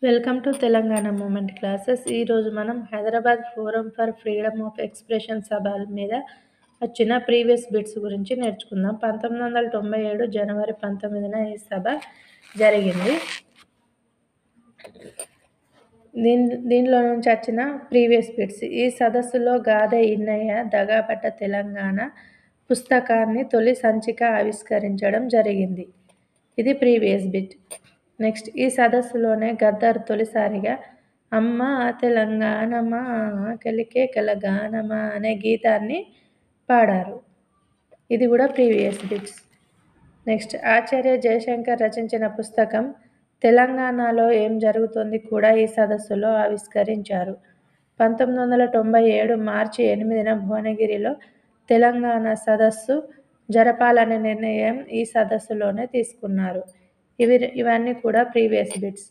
Welcome to Telangana movement classes. ఈరోజు మనం Hyderabad forum for freedom of expression సభ మీద వచ్చిన ప్రీవియస్ బిట్స్ గురించి నేర్చుకుందాం. 1997 జనవరి 19న ఈ సభ జరిగింది. దీనిలో నుంచి వచ్చిన ప్రీవియస్ బిట్స్: ఈ సదస్సులో గాదె ఇన్నయ్య దగాపడ్డ తెలంగాణ పుస్తకాన్ని తొలి సంచిక ఆవిష్కరించడం జరిగింది. ఇది ప్రీవియస్ బిట్. నెక్స్ట్, ఈ సదస్సులోనే గద్దర్ తొలిసారిగా అమ్మ తెలంగాణమా కలికేకల గానమా అనే గీతాన్ని పాడారు. ఇది కూడా ప్రీవియస్ బిట్స్. నెక్స్ట్, ఆచార్య జయశంకర్ రచించిన పుస్తకం తెలంగాణలో ఏం జరుగుతోంది కూడా ఈ సదస్సులో ఆవిష్కరించారు. 1997 మార్చి 8న భువనగిరిలో తెలంగాణ సదస్సు జరపాలనే నిర్ణయం ఈ సదస్సులోనే తీసుకున్నారు. ఇవన్నీ కూడా ప్రీవియస్ బిట్స్.